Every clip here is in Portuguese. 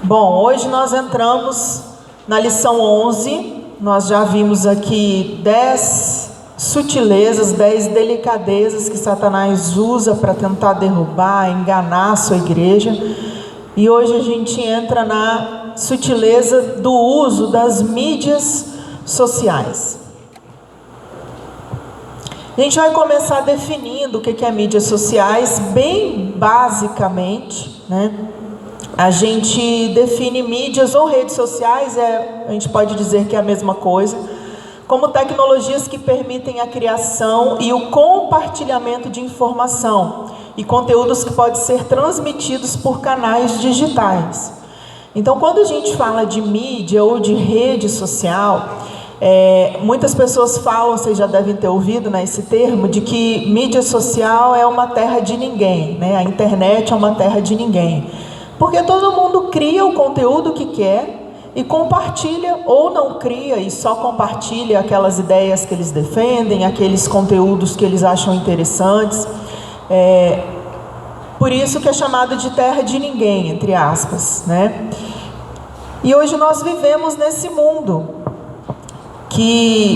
Bom, hoje nós entramos na lição 11, nós já vimos aqui 10 sutilezas, 10 delicadezas que Satanás usa para tentar derrubar, enganar a sua igreja. E hoje a gente entra na sutileza do uso das mídias sociais. A gente vai começar definindo o que é mídias sociais, bem basicamente, né? A gente define mídias ou redes sociais, a gente pode dizer que é a mesma coisa, como tecnologias que permitem a criação e o compartilhamento de informação e conteúdos que podem ser transmitidos por canais digitais. Então, quando a gente fala de mídia ou de rede social, muitas pessoas falam, vocês já devem ter ouvido, né, esse termo, de que mídia social é uma terra de ninguém, né? A internet é uma terra de ninguém. Porque todo mundo cria o conteúdo que quer e compartilha, ou não cria e só compartilha aquelas ideias que eles defendem, aqueles conteúdos que eles acham interessantes. Por isso que é chamado de terra de ninguém, entre aspas, né? E hoje nós vivemos nesse mundo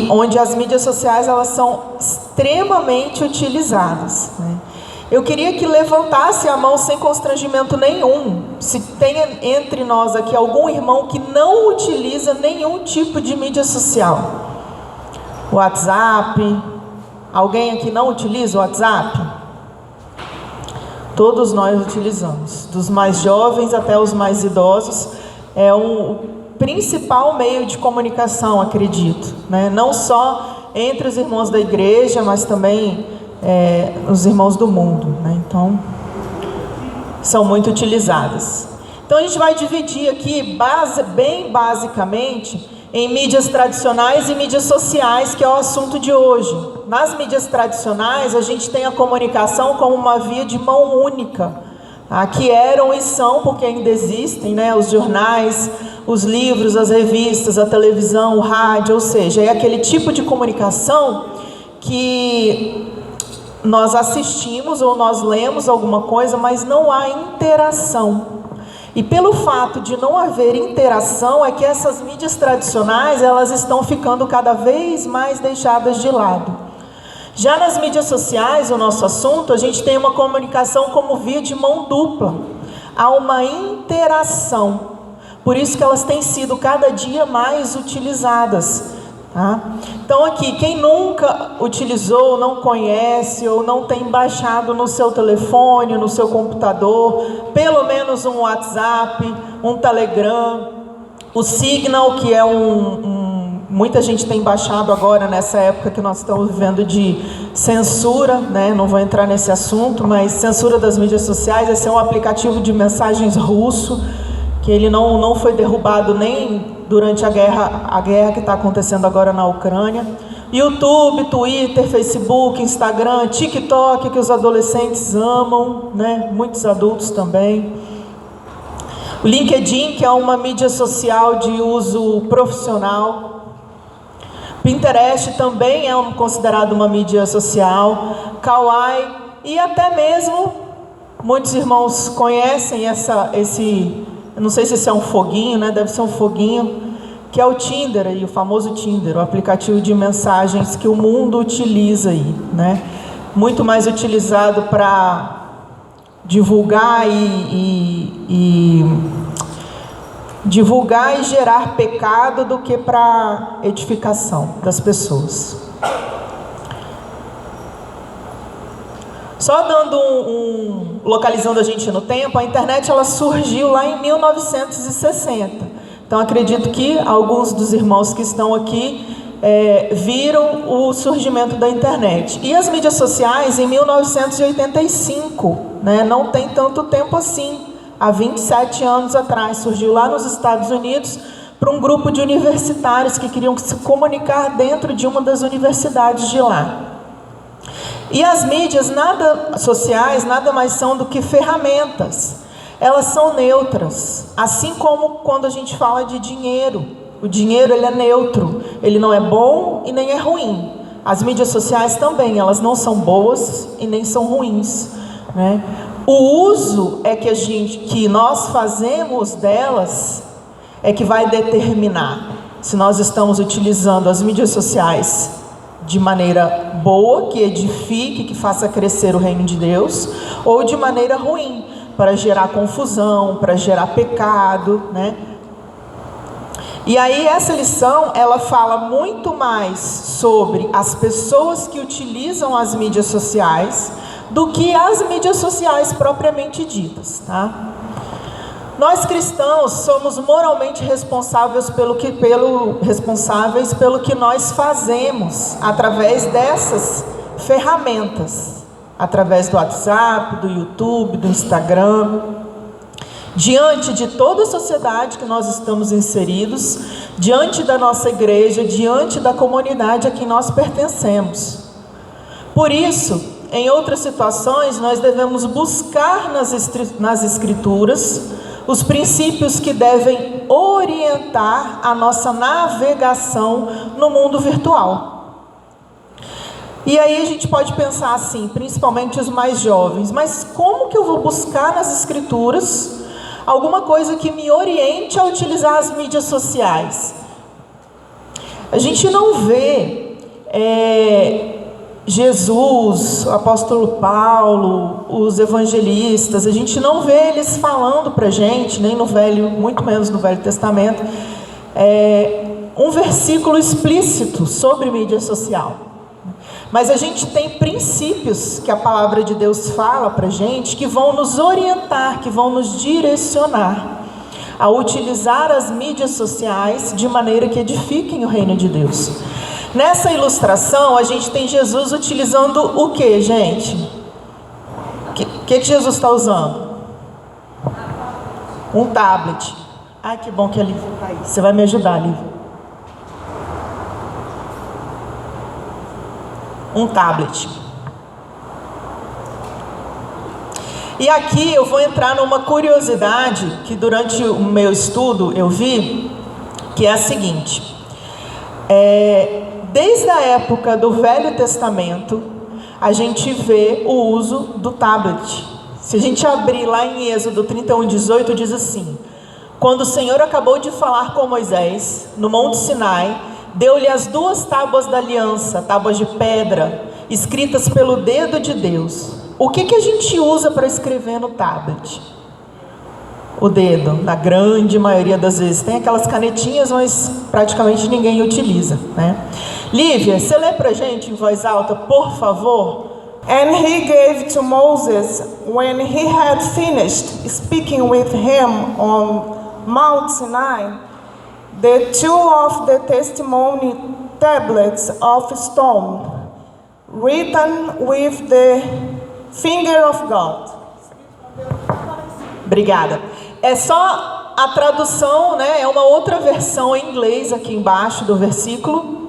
onde as mídias sociais elas são extremamente utilizadas, né? Eu queria que levantasse a mão sem constrangimento nenhum, se tem entre nós aqui algum irmão que não utiliza nenhum tipo de mídia social. WhatsApp, alguém aqui não utiliza o WhatsApp? Todos nós utilizamos, dos mais jovens até os mais idosos, é o principal meio de comunicação, acredito, né? Não só entre os irmãos da igreja, mas também os irmãos do mundo, né? Então, são muito utilizadas. Então, a gente vai dividir aqui, bem basicamente, em mídias tradicionais e mídias sociais, que é o assunto de hoje. Nas mídias tradicionais, a gente tem a comunicação como uma via de mão única, que eram e são, porque ainda existem, né? Os jornais, os livros, as revistas, a televisão, o rádio, ou seja, é aquele tipo de comunicação que nós assistimos ou nós lemos alguma coisa, mas não há interação. E pelo fato de não haver interação, é que essas mídias tradicionais, elas estão ficando cada vez mais deixadas de lado. Já nas mídias sociais, o nosso assunto, a gente tem uma comunicação como via de mão dupla. Há uma interação. Por isso que elas têm sido cada dia mais utilizadas. Então aqui, quem nunca utilizou, não conhece ou não tem baixado no seu telefone, no seu computador, pelo menos um WhatsApp, um Telegram, o Signal, que é muita gente tem baixado agora nessa época que nós estamos vivendo de censura, né? Não vou entrar nesse assunto, mas censura das mídias sociais. Esse é um aplicativo de mensagens russo, que ele não foi derrubado nem durante a guerra que está acontecendo agora na Ucrânia. YouTube, Twitter, Facebook, Instagram, TikTok, que os adolescentes amam, né? Muitos adultos também. O LinkedIn, que é uma mídia social de uso profissional. Pinterest também é considerado uma mídia social. Kawaii e até mesmo, muitos irmãos conhecem eu não sei se esse é um foguinho, né? Deve ser um foguinho, que é o Tinder, aí, o famoso Tinder, o aplicativo de mensagens que o mundo utiliza aí, né? Muito mais utilizado para divulgar divulgar e gerar pecado do que para edificação das pessoas. Só dando localizando a gente no tempo, a internet ela surgiu lá em 1960. Então acredito que alguns dos irmãos que estão aqui viram o surgimento da internet. E as mídias sociais em 1985, né? Não tem tanto tempo assim. Há 27 anos atrás, surgiu lá nos Estados Unidos para um grupo de universitários que queriam se comunicar dentro de uma das universidades de lá. E as mídias sociais nada mais são do que ferramentas. Elas são neutras, assim como quando a gente fala de dinheiro. O dinheiro ele é neutro, ele não é bom e nem é ruim. As mídias sociais também, elas não são boas e nem são ruins, né? O uso que nós fazemos delas é que vai determinar se nós estamos utilizando as mídias sociais de maneira boa, que edifique, que faça crescer o reino de Deus, ou de maneira ruim, para gerar confusão, para gerar pecado, né? E aí essa lição, ela fala muito mais sobre as pessoas que utilizam as mídias sociais do que as mídias sociais propriamente ditas, tá? Nós cristãos somos moralmente responsáveis pelo que nós fazemos através dessas ferramentas, através do WhatsApp, do YouTube, do Instagram. Diante de toda a sociedade que nós estamos inseridos, diante da nossa igreja, diante da comunidade a que nós pertencemos. Por isso, em outras situações, nós devemos buscar nas Escrituras os princípios que devem orientar a nossa navegação no mundo virtual. E aí a gente pode pensar assim, principalmente os mais jovens, mas como que eu vou buscar nas Escrituras alguma coisa que me oriente a utilizar as mídias sociais? A gente não vê Jesus, o apóstolo Paulo, os evangelistas, a gente não vê eles falando para a gente, nem no Velho, muito menos no Velho Testamento, um versículo explícito sobre mídia social. Mas a gente tem princípios que a palavra de Deus fala para a gente, que vão nos orientar, que vão nos direcionar a utilizar as mídias sociais de maneira que edifiquem o reino de Deus. Nessa ilustração, a gente tem Jesus utilizando o que, gente? O que Jesus está usando? Um tablet. Ai, que bom que a Lívia está aí. Você vai me ajudar, Lívia. Um tablet. E aqui eu vou entrar numa curiosidade que durante o meu estudo eu vi, que é a seguinte. Desde a época do Velho Testamento, a gente vê o uso do tablet. Se a gente abrir lá em Êxodo 31:18, diz assim: quando o Senhor acabou de falar com Moisés, no Monte Sinai, deu-lhe as 2 tábuas da aliança, tábuas de pedra, escritas pelo dedo de Deus. O que a gente usa para escrever no tablet? O dedo, na grande maioria das vezes. Tem aquelas canetinhas, mas praticamente ninguém utiliza, né? Lívia, você lê para a gente em voz alta, por favor? And he gave to Moses, when he had finished speaking with him on Mount Sinai, the 2 of the testimony tablets of stone, written with the finger of God. Obrigada. É só a tradução, né? É uma outra versão em inglês aqui embaixo do versículo.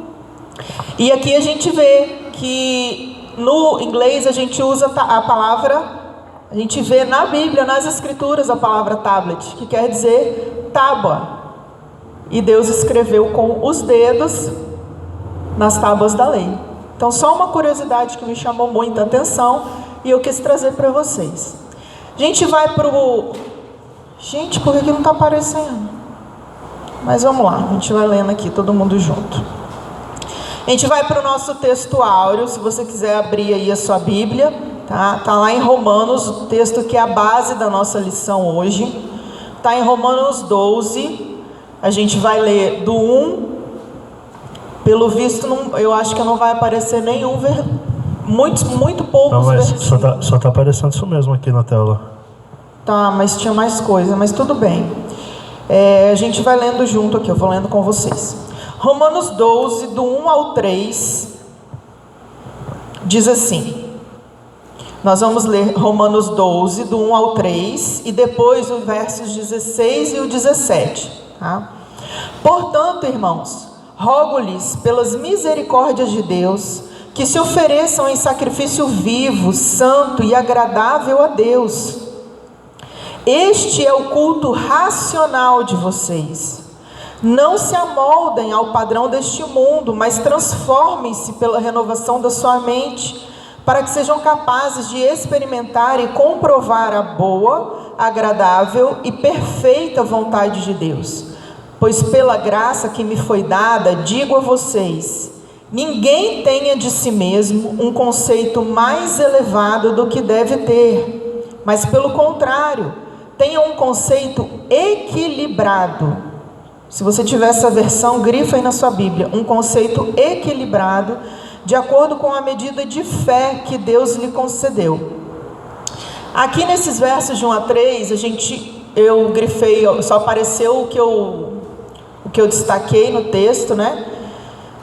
E aqui a gente vê que no inglês a gente usa a palavra, a gente vê na Bíblia, nas Escrituras, a palavra tablet, que quer dizer tábua. E Deus escreveu com os dedos nas tábuas da lei. Então, só uma curiosidade que me chamou muita atenção e eu quis trazer para vocês. A gente vai para o... Gente, por que não está aparecendo? Mas vamos lá, a gente vai lendo aqui, todo mundo junto. A gente vai para o nosso texto áureo, se você quiser abrir aí a sua Bíblia, tá? Está lá em Romanos, o texto que é a base da nossa lição hoje. Está em Romanos 12, a gente vai ler do 1, pelo visto, eu acho que não vai aparecer nenhum, muito poucos não, mas versículos. Só está aparecendo isso mesmo aqui na tela. Tá, mas tinha mais coisa, mas tudo bem. A gente vai lendo junto aqui, eu vou lendo com vocês. Romanos 12, do 1 ao 3, diz assim. Nós vamos ler Romanos 12, do 1 ao 3, e depois os versos 16 e o 17. Tá? Portanto, irmãos, rogo-lhes, pelas misericórdias de Deus, que se ofereçam em sacrifício vivo, santo e agradável a Deus. Este é o culto racional de vocês. Não se amoldem ao padrão deste mundo, mas transformem-se pela renovação da sua mente, para que sejam capazes de experimentar e comprovar a boa, agradável e perfeita vontade de Deus. Pois pela graça que me foi dada, digo a vocês, ninguém tenha de si mesmo um conceito mais elevado do que deve ter, mas pelo contrário, tenha um conceito equilibrado. Se você tiver essa versão, grifa aí na sua Bíblia, um conceito equilibrado, de acordo com a medida de fé que Deus lhe concedeu. Aqui nesses versos de 1 a 3, eu grifei, só apareceu o que eu destaquei no texto, né?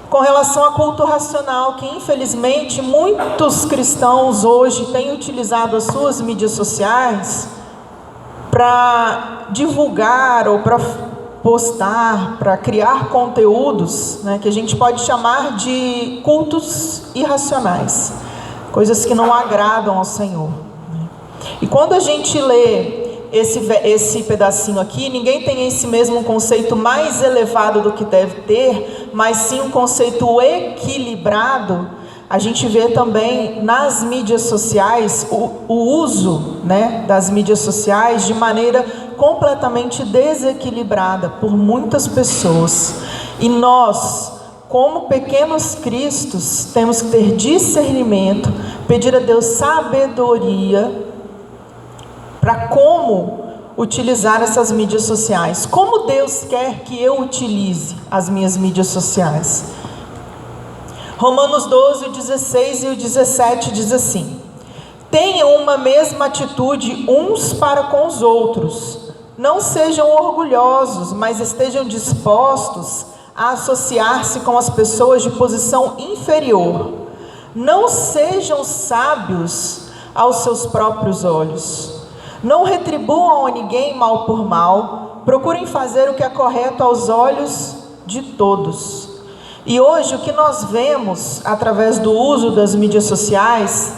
Com relação a culto racional, que infelizmente muitos cristãos hoje têm utilizado as suas mídias sociais para divulgar ou para postar, para criar conteúdos, né, que a gente pode chamar de cultos irracionais, coisas que não agradam ao Senhor. E quando a gente lê esse pedacinho aqui, ninguém tem em si mesmo um conceito mais elevado do que deve ter, mas sim um conceito equilibrado. A gente vê também nas mídias sociais o uso, né, das mídias sociais de maneira completamente desequilibrada por muitas pessoas. E nós, como pequenos cristos, temos que ter discernimento, pedir a Deus sabedoria para como utilizar essas mídias sociais. Como Deus quer que eu utilize as minhas mídias sociais? Romanos 12, o 16 e o 17 diz assim: tenham uma mesma atitude uns para com os outros. Não sejam orgulhosos, mas estejam dispostos a associar-se com as pessoas de posição inferior. Não sejam sábios aos seus próprios olhos. Não retribuam a ninguém mal por mal. Procurem fazer o que é correto aos olhos de todos. E hoje o que nós vemos através do uso das mídias sociais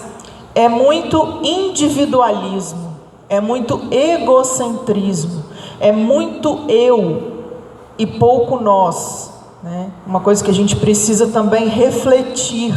é muito individualismo, é muito egocentrismo, é muito eu e pouco nós, né? Uma coisa que a gente precisa também refletir,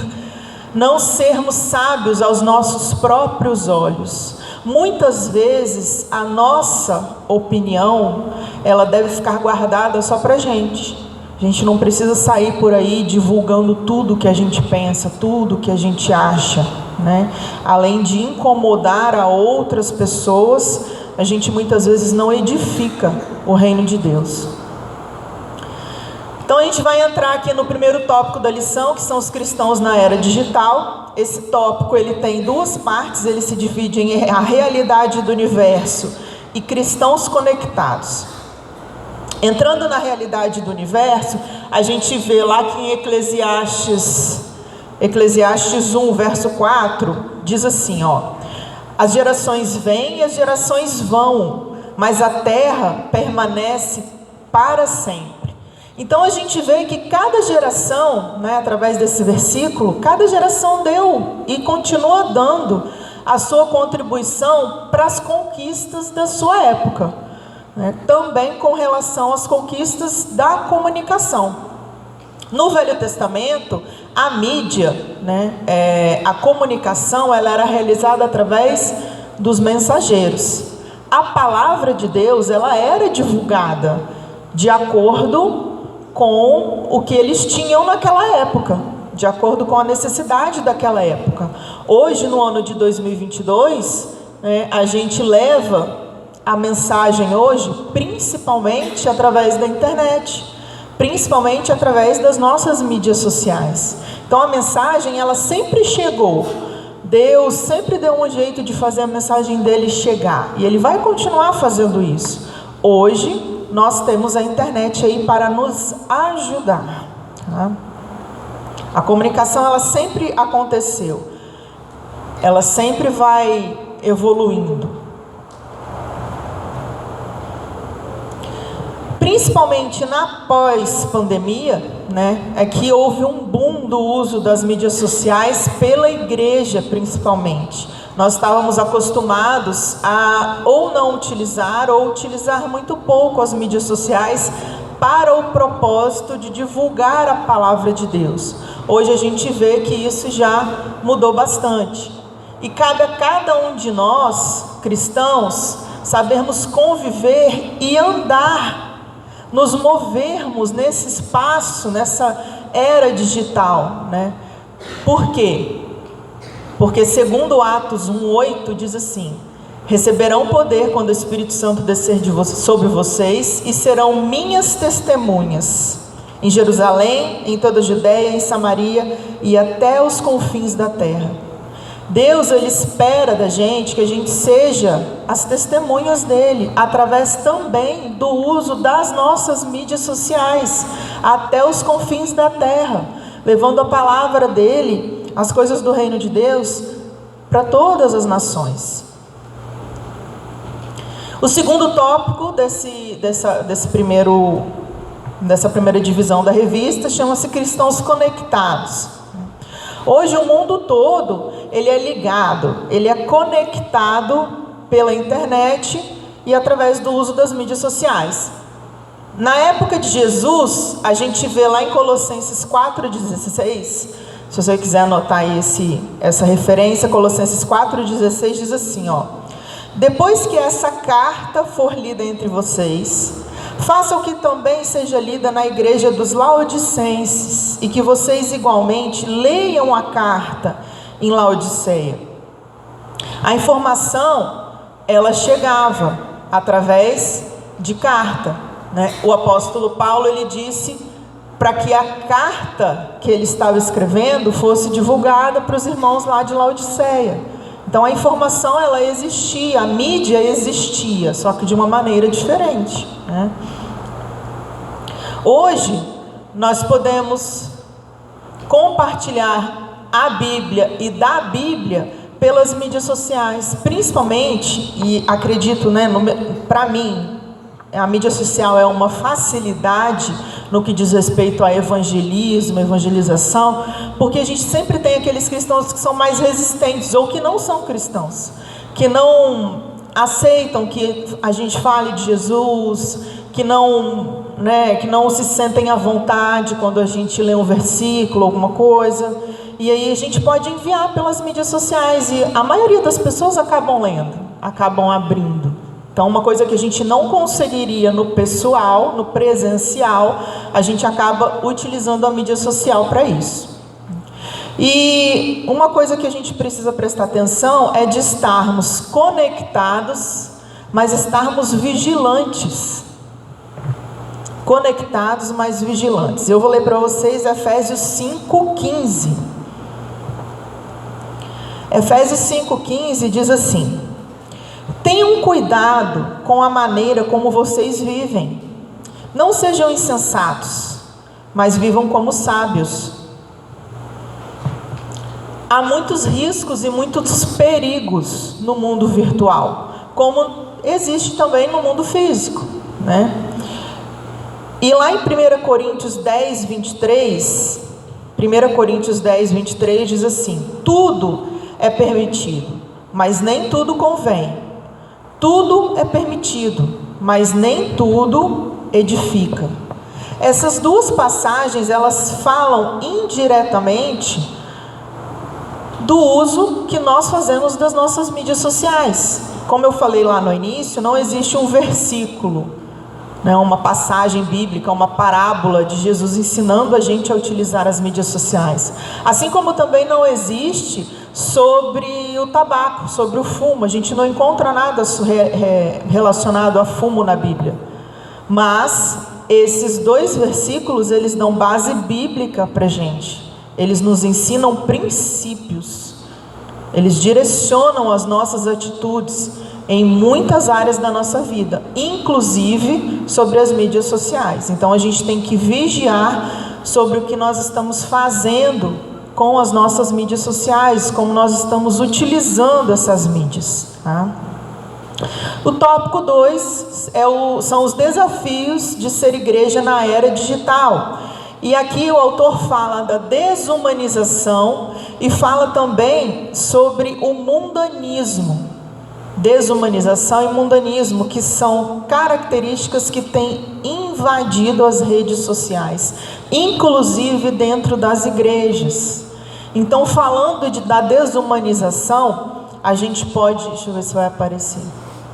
não sermos sábios aos nossos próprios olhos. Muitas vezes a nossa opinião, ela deve ficar guardada só para a gente. A gente não precisa sair por aí divulgando tudo que a gente pensa, tudo que a gente acha, né? Além de incomodar a outras pessoas, a gente muitas vezes não edifica o reino de Deus. Então a gente vai entrar aqui no primeiro tópico da lição, que são os cristãos na era digital. Esse tópico ele tem duas partes, ele se divide em a realidade do universo e cristãos conectados. Entrando na realidade do universo, a gente vê lá que em Eclesiastes 1, verso 4, diz assim, as gerações vêm e as gerações vão, mas a terra permanece para sempre. Então a gente vê que cada geração, né, através desse versículo, cada geração deu e continua dando a sua contribuição para as conquistas da sua época. Também com relação às conquistas da comunicação. No Velho Testamento, a mídia, a comunicação, ela era realizada através dos mensageiros. A palavra de Deus, ela era divulgada de acordo com o que eles tinham naquela época, de acordo com a necessidade daquela época. Hoje, no ano de 2022, a gente leva a mensagem hoje, principalmente através da internet, principalmente através das nossas mídias sociais. Então a mensagem, ela sempre chegou. Deus sempre deu um jeito de fazer a mensagem dele chegar, e ele vai continuar fazendo isso. Hoje nós temos a internet aí para nos ajudar, tá? A comunicação, ela sempre aconteceu, ela sempre vai evoluindo. Principalmente na pós-pandemia, é que houve um boom do uso das mídias sociais pela igreja, principalmente. Nós estávamos acostumados a ou não utilizar, ou utilizar muito pouco as mídias sociais para o propósito de divulgar a palavra de Deus. Hoje a gente vê que isso já mudou bastante. E cabe a cada um de nós, cristãos, sabermos conviver e andar, nos movermos nesse espaço, nessa era digital, né? Por quê? Porque segundo Atos 1:8 diz assim: receberão poder quando o Espírito Santo descer sobre vocês e serão minhas testemunhas em Jerusalém, em toda a Judéia, em Samaria e até os confins da terra. Deus, Ele espera da gente que a gente seja as testemunhas dEle, através também do uso das nossas mídias sociais, até os confins da terra, levando a palavra dEle, as coisas do reino de Deus, para todas as nações. O segundo tópico dessa primeira divisão da revista chama-se Cristãos Conectados. Hoje o mundo todo, ele é ligado, ele é conectado pela internet e através do uso das mídias sociais. Na época de Jesus, a gente vê lá em Colossenses 4,16, se você quiser anotar aí essa referência, Colossenses 4,16 diz assim, ó: depois que essa carta for lida entre vocês, façam que também seja lida na igreja dos Laodicenses, e que vocês igualmente leiam a carta em Laodiceia. A informação, ela chegava através de carta, né? O apóstolo Paulo, ele disse para que a carta que ele estava escrevendo fosse divulgada para os irmãos lá de Laodiceia. Então a informação, ela existia, a mídia existia, só que de uma maneira diferente, né? Hoje nós podemos compartilhar a Bíblia e da Bíblia pelas mídias sociais, principalmente, e acredito, né, para mim, a mídia social é uma facilidade no que diz respeito a evangelismo, evangelização, porque a gente sempre tem aqueles cristãos que são mais resistentes, ou que não são cristãos, que não aceitam que a gente fale de Jesus, que não se sentem à vontade quando a gente lê um versículo, alguma coisa, e aí a gente pode enviar pelas mídias sociais, e a maioria das pessoas acabam lendo, acabam abrindo. Então, uma coisa que a gente não conseguiria no pessoal, no presencial, a gente acaba utilizando a mídia social para isso. E uma coisa que a gente precisa prestar atenção é de estarmos conectados, mas estarmos vigilantes. Conectados, mas vigilantes. Eu vou ler para vocês Efésios 5:15. Efésios 5:15 diz assim: tenham cuidado com a maneira como vocês vivem. Não sejam insensatos, mas vivam como sábios. Há muitos riscos e muitos perigos no mundo virtual, como existe também no mundo físico, né? E lá em 1 Coríntios 10:23, 1 Coríntios 10:23 diz assim: tudo é permitido, mas nem tudo convém. Tudo é permitido, mas nem tudo edifica. Essas duas passagens, elas falam indiretamente do uso que nós fazemos das nossas mídias sociais. Como eu falei lá no início, não existe um versículo, né, uma passagem bíblica, uma parábola de Jesus ensinando a gente a utilizar as mídias sociais. Assim como também não existe sobre o tabaco, sobre o fumo. A gente não encontra nada relacionado a fumo na Bíblia. Mas esses dois versículos, eles dão base bíblica para a gente. Eles nos ensinam princípios. Eles direcionam as nossas atitudes em muitas áreas da nossa vida, inclusive sobre as mídias sociais. Então a gente tem que vigiar sobre o que nós estamos fazendo com as nossas mídias sociais, como nós estamos utilizando essas mídias, tá? O tópico 2 são os desafios de ser igreja na era digital. E aqui o autor fala da desumanização e fala também sobre o mundanismo. desumanização e mundanismo, que são características que têm invadido as redes sociais, inclusive dentro das igrejas. Então, falando da desumanização, a gente pode, deixa eu ver se vai aparecer.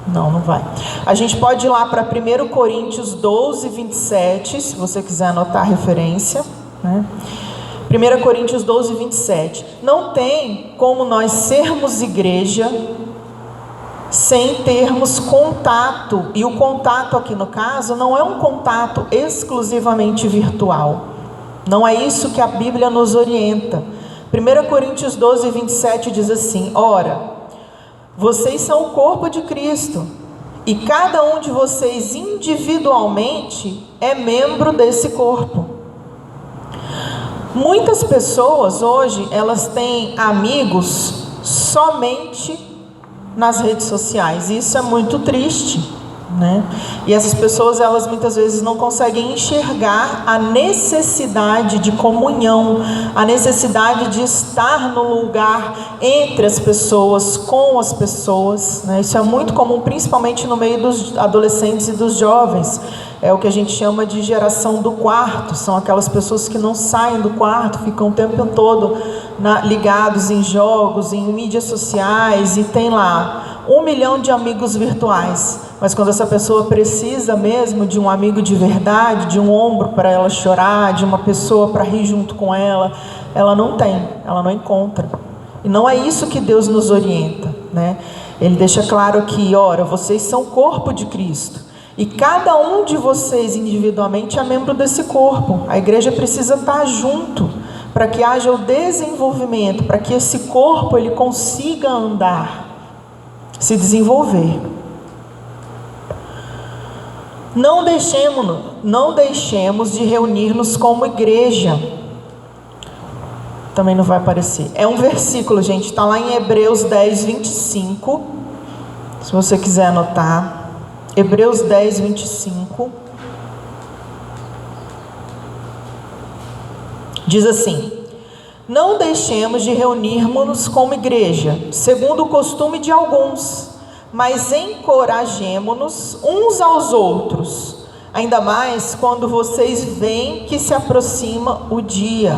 Não vai. A gente pode ir lá para 1 Coríntios 12, 27, se você quiser anotar a referência, né? 1 Coríntios 12, 27. Não tem como nós sermos igreja sem termos contato. E o contato aqui no caso não é um contato exclusivamente virtual. Não é isso que a Bíblia nos orienta. 1 Coríntios 12, 27 diz assim: ora, vocês são o corpo de Cristo, e cada um de vocês individualmente é membro desse corpo. Muitas pessoas hoje, elas têm amigos somente nas redes sociais, e isso é muito triste, né? E essas pessoas, elas muitas vezes não conseguem enxergar a necessidade de comunhão, a necessidade de estar no lugar entre as pessoas, com as pessoas, né? Isso é muito comum, principalmente no meio dos adolescentes e dos jovens. É o que a gente chama de geração do quarto. São aquelas pessoas que não saem do quarto, ficam o tempo todo ligados em jogos, em mídias sociais, e tem lá 1 milhão de amigos virtuais. Mas quando essa pessoa precisa mesmo de um amigo de verdade, de um ombro para ela chorar, de uma pessoa para rir junto com ela, ela não tem, ela não encontra. E não é isso que Deus nos orienta, né? Ele deixa claro aqui: ora, vocês são o corpo de Cristo, e cada um de vocês individualmente é membro desse corpo. A igreja precisa estar junto para que haja o desenvolvimento, para que esse corpo ele consiga andar, se desenvolver. Não deixemos de reunir-nos como igreja. Também não vai aparecer. É um versículo, gente, está lá em Hebreus 10, 25. Se você quiser anotar. Hebreus 10, 25. Diz assim: não deixemos de reunirmos-nos como igreja, segundo o costume de alguns, mas encorajemo-nos uns aos outros, ainda mais quando vocês veem que se aproxima o dia.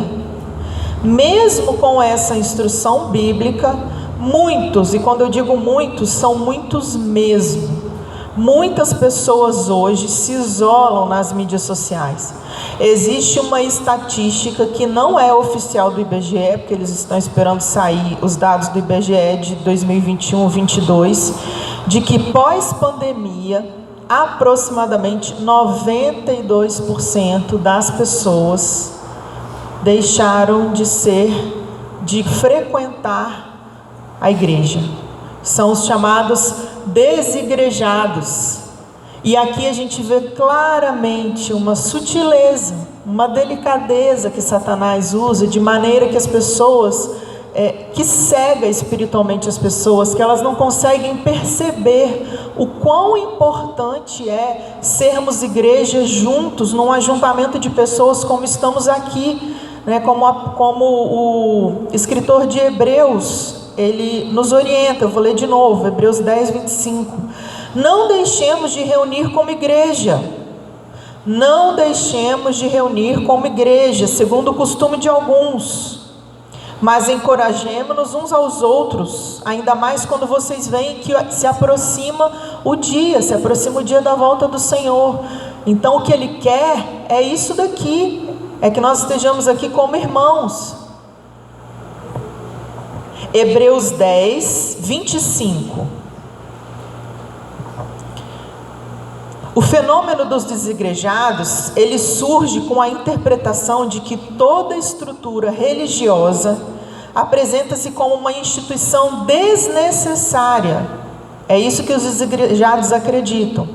Mesmo com essa instrução bíblica, muitos, e quando eu digo muitos, são muitos mesmo, muitas pessoas hoje se isolam nas mídias sociais. Existe uma estatística que não é oficial do IBGE, porque eles estão esperando sair os dados do IBGE de 2021-22, de que pós-pandemia, aproximadamente 92% das pessoas deixaram de frequentar a igreja. São os chamados desigrejados. E aqui a gente vê claramente uma sutileza, uma delicadeza que Satanás usa, de maneira que as pessoas, que cega espiritualmente as pessoas, que elas não conseguem perceber o quão importante é sermos igreja juntos, num ajuntamento de pessoas como estamos aqui, né? Como o escritor de Hebreus, ele nos orienta. Eu vou ler de novo, Hebreus 10, 25. Não deixemos de reunir como igreja. Não deixemos de reunir como igreja, segundo o costume de alguns, mas encorajemo-nos uns aos outros, ainda mais quando vocês veem que se aproxima o dia da volta do Senhor. Então o que Ele quer é isso daqui, é que nós estejamos aqui como irmãos. Hebreus 10, 25. O fenômeno dos desigrejados, ele surge com a interpretação de que toda estrutura religiosa apresenta-se como uma instituição desnecessária. É isso que os desigrejados acreditam,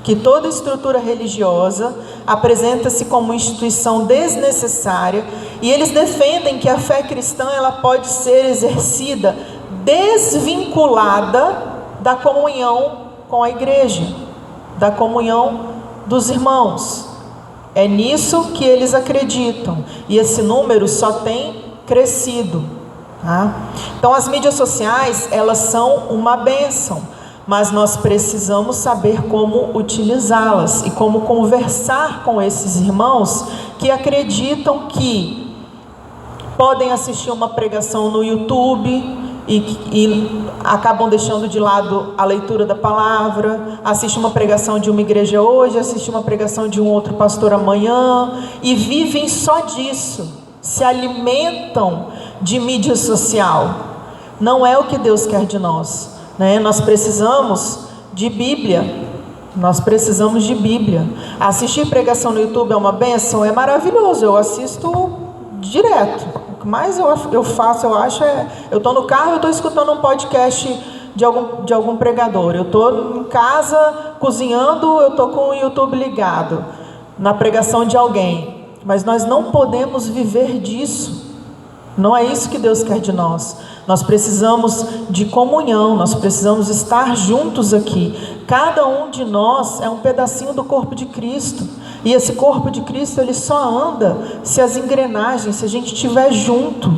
que toda estrutura religiosa apresenta-se como uma instituição desnecessária, e eles defendem que a fé cristã ela pode ser exercida desvinculada da comunhão com a igreja, da comunhão dos irmãos. É nisso que eles acreditam, e esse número só tem crescido, tá? Então as mídias sociais, elas são uma bênção, mas nós precisamos saber como utilizá-las e como conversar com esses irmãos que acreditam que podem assistir uma pregação no YouTube e acabam deixando de lado a leitura da palavra, assiste uma pregação de uma igreja hoje, assiste uma pregação de um outro pastor amanhã, e vivem só disso, se alimentam de mídia social. Não é o que Deus quer de nós, né? Nós precisamos de Bíblia. Nós precisamos de Bíblia. Assistir pregação no YouTube é uma bênção? É maravilhoso, eu assisto direto. O que mais eu faço, eu acho, eu estou no carro, eu estou escutando um podcast de algum pregador. Eu estou em casa cozinhando, eu estou com o YouTube ligado na pregação de alguém. Mas nós não podemos viver disso. Não é isso que Deus quer de nós. Nós precisamos de comunhão, nós precisamos estar juntos aqui. Cada um de nós é um pedacinho do corpo de Cristo. E esse corpo de Cristo, ele só anda se as engrenagens, se a gente estiver junto,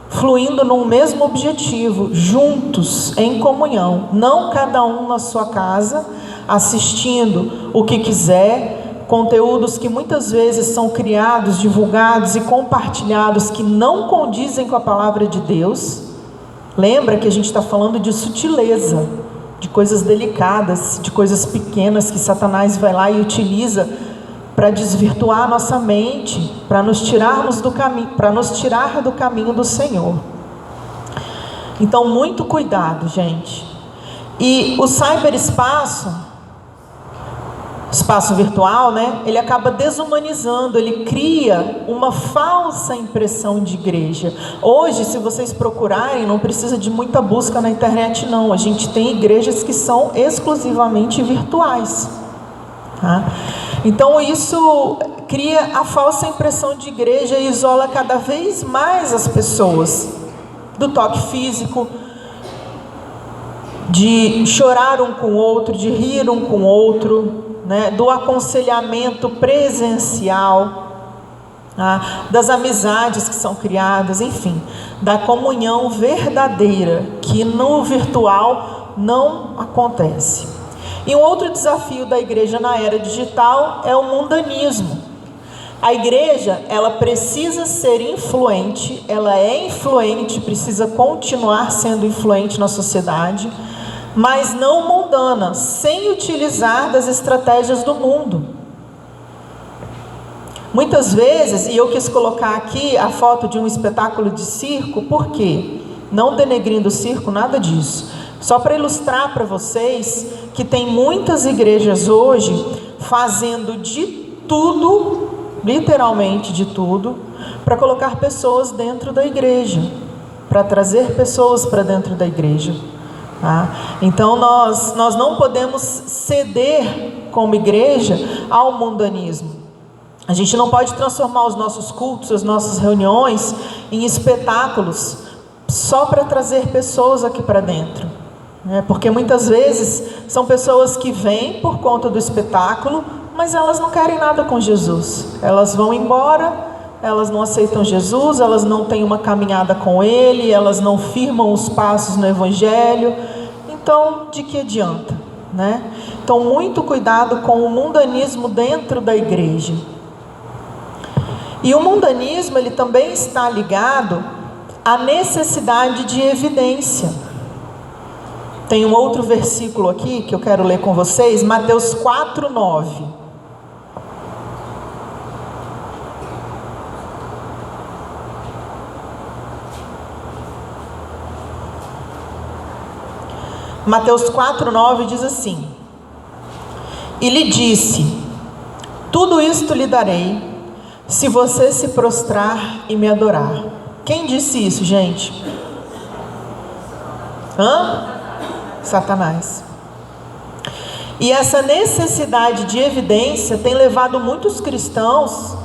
fluindo num mesmo objetivo, juntos, em comunhão. Não cada um na sua casa, assistindo o que quiser, conteúdos que muitas vezes são criados, divulgados e compartilhados que não condizem com a palavra de Deus. Lembra que a gente está falando de sutileza, de coisas delicadas, de coisas pequenas que Satanás vai lá e utiliza para desvirtuar a nossa mente, para nos tirarmos do caminho, para nos tirar do caminho do Senhor. Então, muito cuidado, gente. E o cyberespaço, espaço virtual, né? Ele acaba desumanizando, ele cria uma falsa impressão de igreja. Hoje, se vocês procurarem, não precisa de muita busca na internet, não. A gente tem igrejas que são exclusivamente virtuais, tá? Então isso cria a falsa impressão de igreja e isola cada vez mais as pessoas do toque físico, de chorar um com o outro, de rir um com o outro, né? Do aconselhamento presencial, das amizades que são criadas, enfim, da comunhão verdadeira que no virtual não acontece. E um outro desafio da igreja na era digital é o mundanismo. A igreja, ela precisa ser influente, ela é influente, precisa continuar sendo influente na sociedade, mas não mundana, sem utilizar das estratégias do mundo. Muitas vezes, e eu quis colocar aqui a foto de um espetáculo de circo, por quê? Não denegrindo o circo, nada disso. Só para ilustrar para vocês que tem muitas igrejas hoje fazendo de tudo, literalmente de tudo, para colocar pessoas dentro da igreja, para trazer pessoas para dentro da igreja. Tá? Então nós não podemos ceder como igreja ao mundanismo. A gente não pode transformar os nossos cultos, as nossas reuniões em espetáculos só para trazer pessoas aqui para dentro, né? Porque muitas vezes são pessoas que vêm por conta do espetáculo, mas elas não querem nada com Jesus. Elas vão embora, elas não aceitam Jesus, elas não têm uma caminhada com Ele, elas não firmam os passos no Evangelho. Então, de que adianta, né? Então, muito cuidado com o mundanismo dentro da igreja. E o mundanismo, ele também está ligado à necessidade de evidência. Tem um outro versículo aqui que eu quero ler com vocês, Mateus 4:9. Mateus 4:9 diz assim: E lhe disse: Tudo isto lhe darei, se você se prostrar e me adorar. Quem disse isso, gente? Satanás. E essa necessidade de evidência tem levado muitos cristãos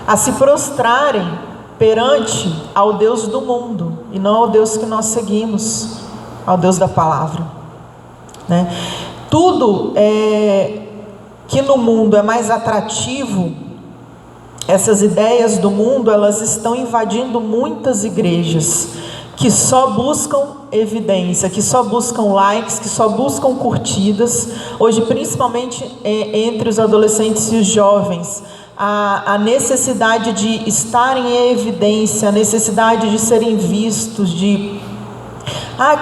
a se prostrarem perante ao Deus do mundo, e não ao Deus que nós seguimos, ao Deus da palavra, né? Tudo que no mundo é mais atrativo, essas ideias do mundo, elas estão invadindo muitas igrejas. que só buscam evidência, que só buscam likes, que só buscam curtidas. Hoje, principalmente entre os adolescentes e os jovens, a necessidade de estarem em evidência, a necessidade de serem vistos,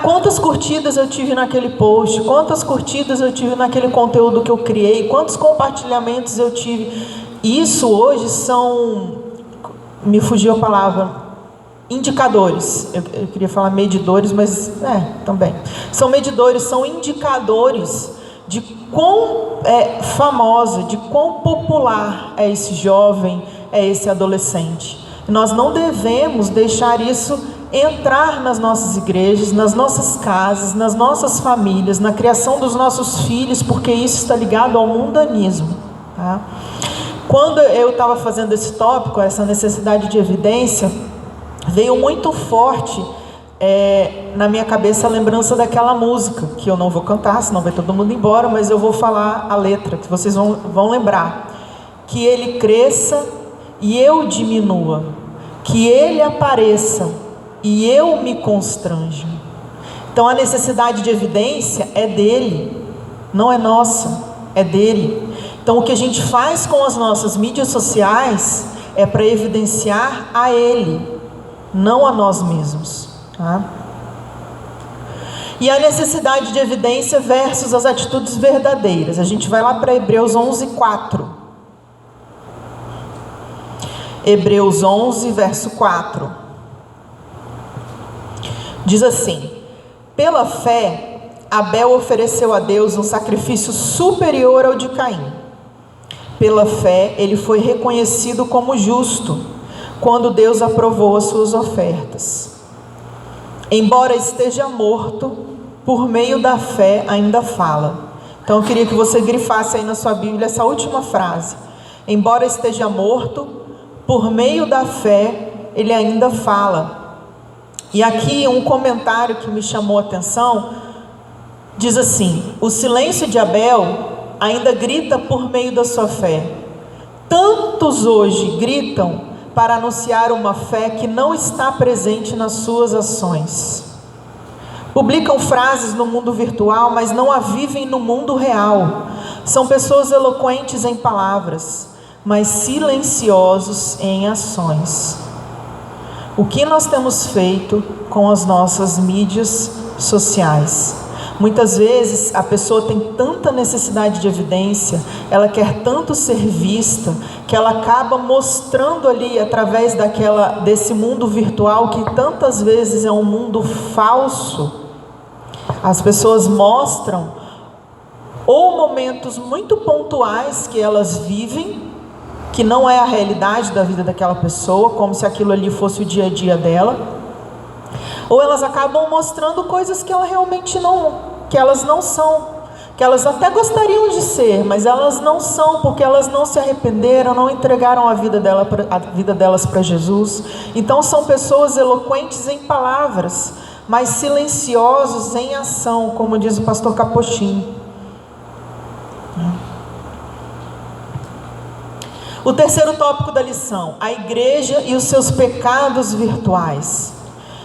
quantas curtidas eu tive naquele post, quantas curtidas eu tive naquele conteúdo que eu criei, quantos compartilhamentos eu tive. Isso hoje são, me fugiu a palavra, indicadores. Eu queria falar medidores, mas também. São medidores, são indicadores de quão famosa, de quão popular é esse jovem, é esse adolescente. Nós não devemos deixar isso entrar nas nossas igrejas, nas nossas casas, nas nossas famílias, na criação dos nossos filhos, porque isso está ligado ao mundanismo, tá? Quando eu estava fazendo esse tópico, essa necessidade de evidência, veio muito forte na minha cabeça a lembrança daquela música, que eu não vou cantar, senão vai todo mundo embora, mas eu vou falar a letra, que vocês vão lembrar. Que ele cresça e eu diminua, que ele apareça e eu me constranjo. Então a necessidade de evidência é dele, não é nossa, é dele. Então o que a gente faz com as nossas mídias sociais é para evidenciar a ele, não a nós mesmos, tá? E a necessidade de evidência versus as atitudes verdadeiras. A gente vai lá para Hebreus 11:4. Hebreus 11, verso 4. Diz assim: pela fé, Abel ofereceu a Deus um sacrifício superior ao de Caim. Pela fé, ele foi reconhecido como justo, quando Deus aprovou as suas ofertas. Embora esteja morto, por meio da fé ainda fala. Então eu queria que você grifasse aí na sua Bíblia essa última frase. Embora esteja morto, por meio da fé ele ainda fala. E aqui um comentário que me chamou a atenção, diz assim: o silêncio de Abel ainda grita por meio da sua fé. Tantos hoje gritam para anunciar uma fé que não está presente nas suas ações. Publicam frases no mundo virtual, mas não a vivem no mundo real. São pessoas eloquentes em palavras, mas silenciosos em ações. O que nós temos feito com as nossas mídias sociais? Muitas vezes a pessoa tem tanta necessidade de evidência, ela quer tanto ser vista, que ela acaba mostrando ali através desse mundo virtual, que tantas vezes é um mundo falso. As pessoas mostram ou momentos muito pontuais que elas vivem, que não é a realidade da vida daquela pessoa, como se aquilo ali fosse o dia a dia dela, ou elas acabam mostrando coisas que elas realmente não são, que elas até gostariam de ser, mas elas não são, porque elas não se arrependeram, não entregaram a vida delas para Jesus. Então são pessoas eloquentes em palavras, mas silenciosos em ação, como diz o pastor Capotinho. O terceiro tópico da lição: a igreja e os seus pecados virtuais.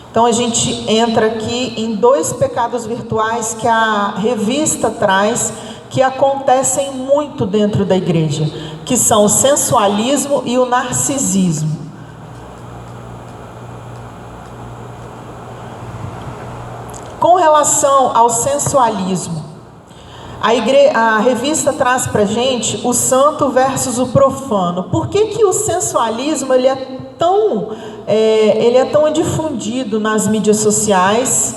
Então a gente entra aqui em 2 pecados virtuais que a revista traz, que acontecem muito dentro da igreja, que são o sensualismo e o narcisismo. Com relação ao sensualismo, a revista traz para a gente o santo versus o profano. Por que o sensualismo ele é tão difundido nas mídias sociais,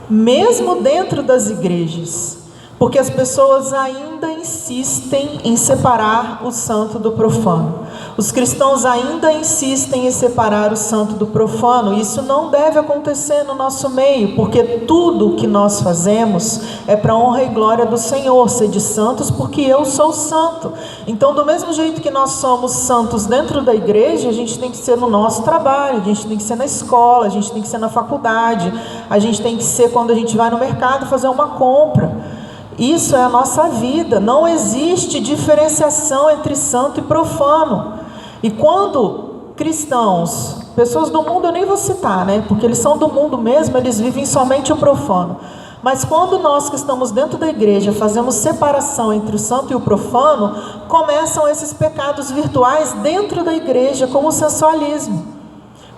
mesmo dentro das igrejas? Porque as pessoas ainda insistem em separar o santo do profano. Os cristãos ainda insistem em separar o santo do profano. Isso não deve acontecer no nosso meio, porque tudo o que nós fazemos é para a honra e glória do Senhor. Sede santos, porque eu sou santo. Então, do mesmo jeito que nós somos santos dentro da igreja, a gente tem que ser no nosso trabalho, a gente tem que ser na escola, a gente tem que ser na faculdade, a gente tem que ser quando a gente vai no mercado fazer uma compra. Isso é a nossa vida. Não existe diferenciação entre santo e profano. E quando cristãos Pessoas do mundo eu nem vou citar, né? Porque eles são do mundo mesmo, eles vivem somente o profano. Mas quando nós que estamos dentro da igreja fazemos separação entre o santo e o profano, começam esses pecados virtuais dentro da igreja, como o sensualismo.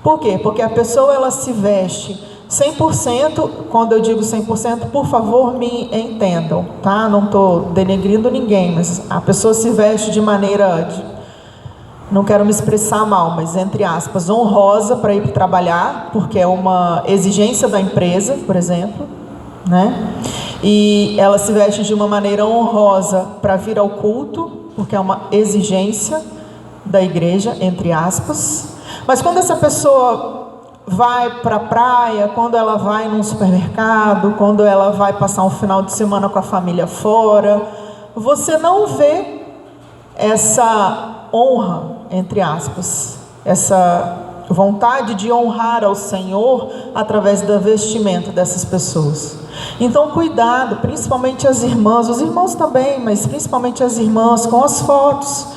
Por quê? Porque a pessoa ela se veste 100%, quando eu digo 100%, por favor me entendam, tá? Não estou denegrindo ninguém, mas a pessoa se veste de maneira, não quero me expressar mal, mas entre aspas, honrosa para ir trabalhar, porque é uma exigência da empresa, por exemplo, né? E ela se veste de uma maneira honrosa para vir ao culto, porque é uma exigência da igreja, entre aspas. Mas quando essa pessoa vai para a praia, quando ela vai num supermercado, quando ela vai passar um final de semana com a família fora, você não vê essa honra, entre aspas, essa vontade de honrar ao Senhor através da vestimenta dessas pessoas. Então cuidado, principalmente as irmãs, os irmãos também, mas principalmente as irmãs, com as fotos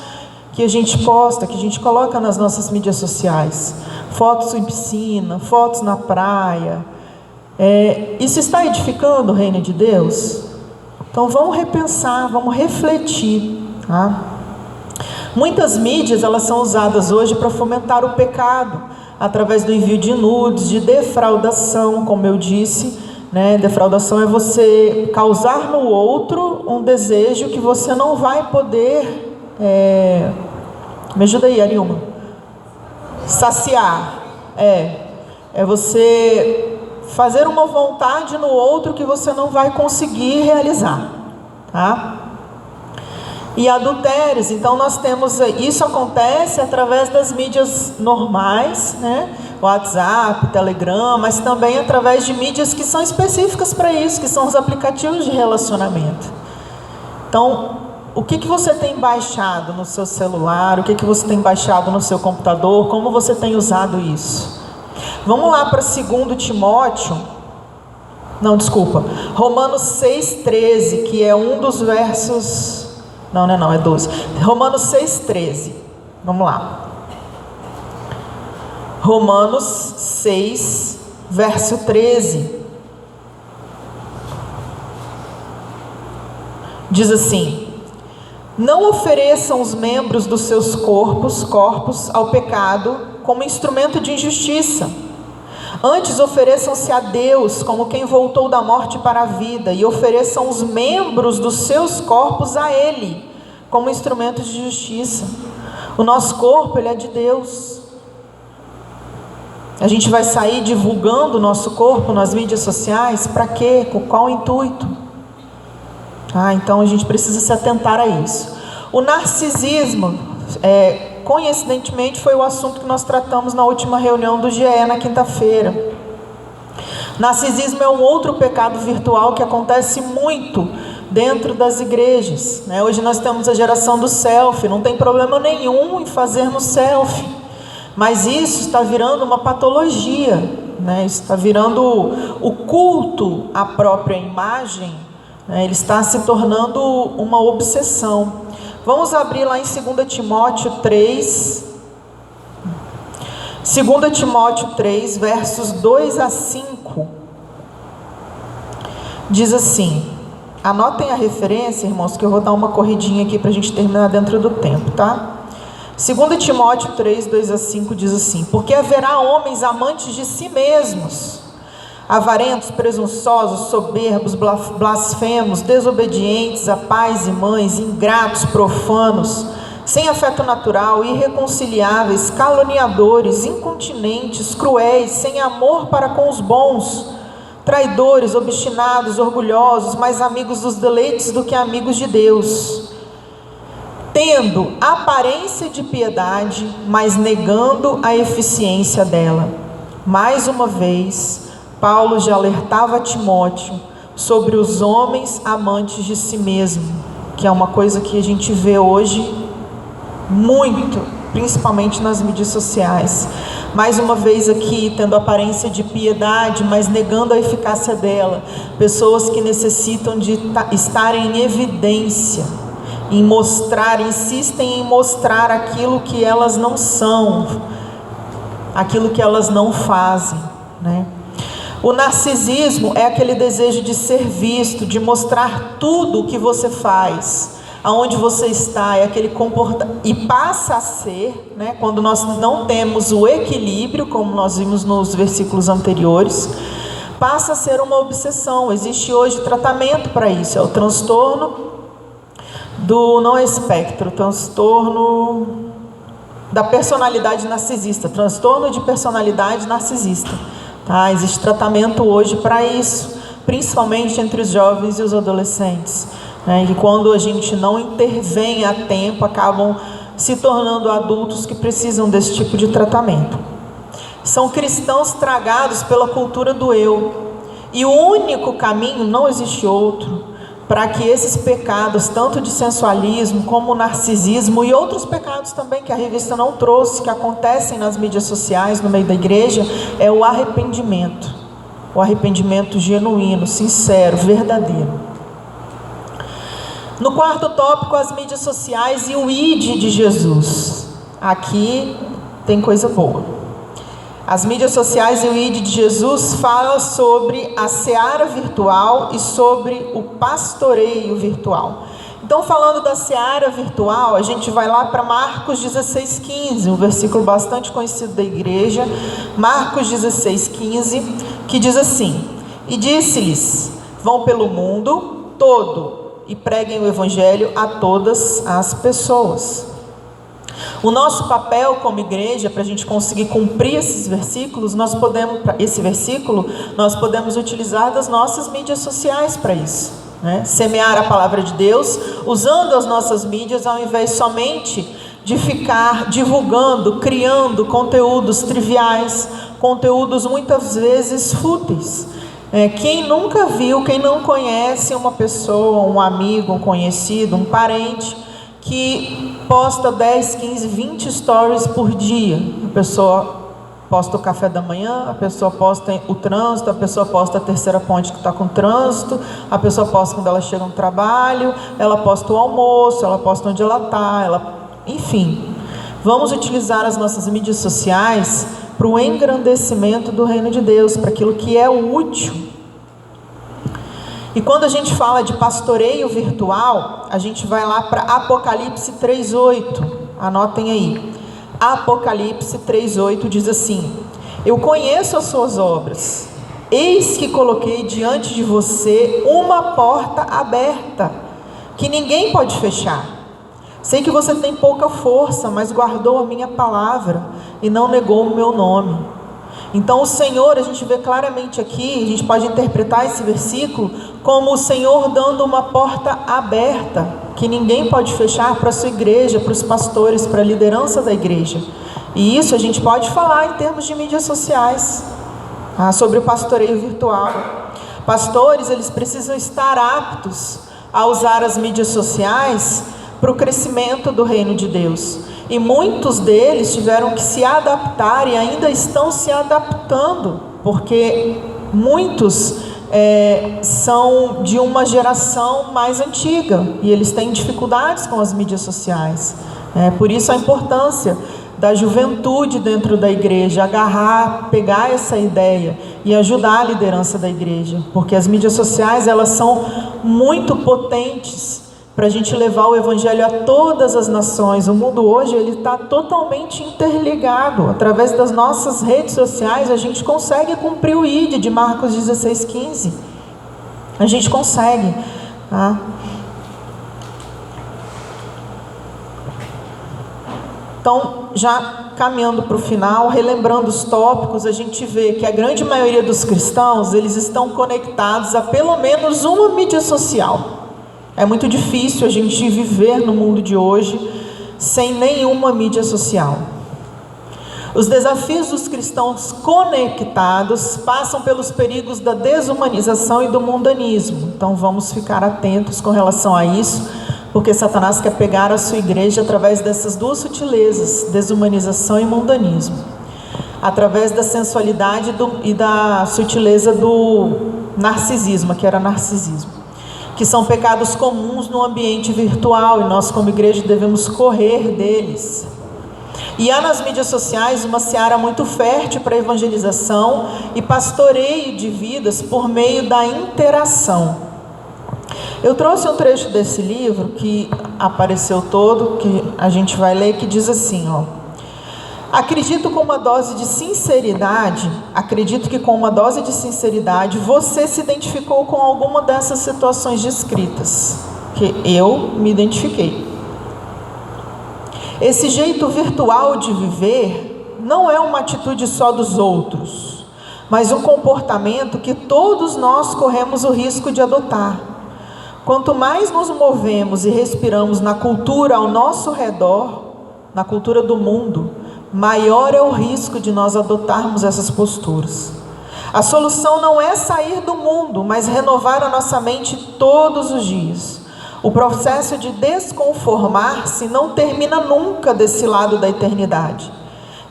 que a gente posta, que a gente coloca nas nossas mídias sociais. Fotos em piscina, fotos na praia. Isso está edificando o reino de Deus? Então vamos repensar, vamos refletir, tá? Muitas mídias elas são usadas hoje para fomentar o pecado, através do envio de nudes, de defraudação, como eu disse, né? Defraudação é você causar no outro um desejo que você não vai poder, me ajuda aí, Arilma, saciar, é você fazer uma vontade no outro que você não vai conseguir realizar, tá? E adultérios, então nós temos, isso acontece através das mídias normais, né? WhatsApp, Telegram, mas também através de mídias que são específicas para isso, que são os aplicativos de relacionamento. Então, o que você tem baixado no seu celular, o que você tem baixado no seu computador, como você tem usado isso? Vamos lá para 2 Timóteo, Romanos 6,13, que é um dos versos... Não, é 12. Romanos 6,13. Vamos lá. Romanos 6, verso 13. Diz assim: não ofereçam os membros dos seus corpos ao pecado como instrumento de injustiça. Antes ofereçam-se a Deus como quem voltou da morte para a vida, e ofereçam os membros dos seus corpos a Ele como instrumentos de justiça. O nosso corpo, ele é de Deus. A gente vai sair divulgando o nosso corpo nas mídias sociais, para quê? Com qual intuito? Então a gente precisa se atentar a isso. O narcisismo, coincidentemente, foi o assunto que nós tratamos na última reunião do GE na quinta-feira. Narcisismo é um outro pecado virtual que acontece muito dentro das igrejas, né? Hoje nós temos a geração do selfie, não tem problema nenhum em fazermos selfie, mas isso está virando uma patologia, né? Isso está virando o culto à própria imagem, né? Ele está se tornando uma obsessão. Vamos abrir lá em 2 Timóteo 3, 2 Timóteo 3, versos 2 a 5, diz assim, anotem a referência, irmãos, que eu vou dar uma corridinha aqui para a gente terminar dentro do tempo, tá? 2 Timóteo 3, 2 a 5 diz assim: porque haverá homens amantes de si mesmos, avarentos, presunçosos, soberbos, blasfemos, desobedientes a pais e mães, ingratos, profanos, sem afeto natural, irreconciliáveis, caluniadores, incontinentes, cruéis, sem amor para com os bons, traidores, obstinados, orgulhosos, mais amigos dos deleites do que amigos de Deus, tendo aparência de piedade, mas negando a eficiência dela. Mais uma vez, Paulo já alertava Timóteo sobre os homens amantes de si mesmo, que é uma coisa que a gente vê hoje muito, principalmente nas mídias sociais. Mais uma vez aqui, tendo aparência de piedade, mas negando a eficácia dela. Pessoas que necessitam de estar em evidência, em mostrar, insistem em mostrar aquilo que elas não são. aquilo que elas não fazem, né? O narcisismo é aquele desejo de ser visto, de mostrar tudo o que você faz, aonde você está, é aquele comportamento, e passa a ser, né, quando nós não temos o equilíbrio, como nós vimos nos versículos anteriores, passa a ser uma obsessão. Existe hoje tratamento para isso, é o transtorno do, não é espectro, transtorno da personalidade narcisista, transtorno de personalidade narcisista. Tá? Existe tratamento hoje para isso, principalmente entre os jovens e os adolescentes, né? E quando a gente não intervém a tempo, acabam se tornando adultos que precisam desse tipo de tratamento. São cristãos tragados pela cultura do eu, e o único caminho, não existe outro, para que esses pecados, tanto de sensualismo como narcisismo e outros pecados também que a revista não trouxe, que acontecem nas mídias sociais, no meio da igreja, é o arrependimento genuíno, sincero, verdadeiro. No quarto tópico, as mídias sociais e o ID de Jesus. Aqui tem coisa boa. As mídias sociais e o ID de Jesus falam sobre a seara virtual e sobre o pastoreio virtual. Então, falando da seara virtual, a gente vai lá para Marcos 16,15, um versículo bastante conhecido da igreja. Marcos 16,15, que diz assim: e disse-lhes, vão pelo mundo todo e preguem o evangelho a todas as pessoas. O nosso papel como igreja, para a gente conseguir cumprir esses versículos, nós podemos utilizar das nossas mídias sociais para isso, né? Semear a palavra de Deus, usando as nossas mídias, ao invés somente de ficar divulgando, criando conteúdos triviais, conteúdos muitas vezes fúteis. Quem nunca viu, quem não conhece uma pessoa, um amigo, um conhecido, um parente, que posta 10, 15, 20 stories por dia. A pessoa posta o café da manhã, a pessoa posta o trânsito, a pessoa posta a terceira ponte que está com trânsito, a pessoa posta quando ela chega no trabalho, ela posta o almoço, ela posta onde ela está, enfim. Vamos utilizar as nossas mídias sociais para o engrandecimento do reino de Deus, para aquilo que é útil. E quando a gente fala de pastoreio virtual, a gente vai lá para Apocalipse 3,8. Anotem aí. Apocalipse 3,8 diz assim: eu conheço as suas obras. Eis que coloquei diante de você uma porta aberta, que ninguém pode fechar. Sei que você tem pouca força, mas guardou a minha palavra e não negou o meu nome. Então o Senhor, a gente vê claramente aqui, a gente pode interpretar esse versículo como o Senhor dando uma porta aberta, que ninguém pode fechar para a sua igreja, para os pastores, para a liderança da igreja. E isso a gente pode falar em termos de mídias sociais, sobre o pastoreio virtual. Pastores, eles precisam estar aptos a usar as mídias sociais para o crescimento do reino de Deus. E muitos deles tiveram que se adaptar e ainda estão se adaptando, porque muitos são de uma geração mais antiga e eles têm dificuldades com as mídias sociais. Por isso a importância da juventude dentro da igreja, agarrar, pegar essa ideia e ajudar a liderança da igreja, porque as mídias sociais, elas são muito potentes para a gente levar o evangelho a todas as nações. O mundo hoje, ele está totalmente interligado. Através das nossas redes sociais, a gente consegue cumprir o ID de Marcos 16,15. A gente consegue, tá? Então, já caminhando para o final, relembrando os tópicos, a gente vê que a grande maioria dos cristãos, eles estão conectados a pelo menos uma mídia social. É muito difícil a gente viver no mundo de hoje sem nenhuma mídia social. Os desafios dos cristãos conectados passam pelos perigos da desumanização e do mundanismo. Então vamos ficar atentos com relação a isso, porque Satanás quer pegar a sua igreja através dessas duas sutilezas, desumanização e mundanismo. Através da sensualidade e da sutileza do narcisismo, que era narcisismo, que são pecados comuns no ambiente virtual, e nós como igreja devemos correr deles. E há nas mídias sociais uma seara muito fértil para evangelização e pastoreio de vidas por meio da interação. Eu trouxe um trecho desse livro que apareceu todo, que a gente vai ler, que diz assim, ó: acredito que com uma dose de sinceridade você se identificou com alguma dessas situações descritas, que eu me identifiquei. Esse jeito virtual de viver não é uma atitude só dos outros, mas um comportamento que todos nós corremos o risco de adotar. Quanto mais nos movemos e respiramos na cultura ao nosso redor, na cultura do mundo, maior é o risco de nós adotarmos essas posturas. A solução não é sair do mundo, mas renovar a nossa mente todos os dias. O processo de desconformar-se não termina nunca desse lado da eternidade.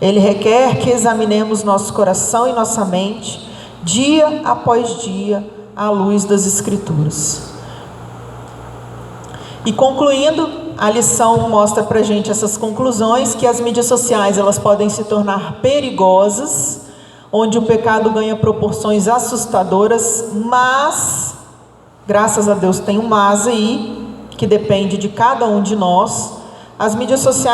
Ele requer que examinemos nosso coração e nossa mente, dia após dia, à luz das Escrituras. E concluindo, a lição mostra para a gente essas conclusões, que as mídias sociais elas podem se tornar perigosas, onde o pecado ganha proporções assustadoras, mas, graças a Deus tem um mas aí, que depende de cada um de nós. As mídias sociais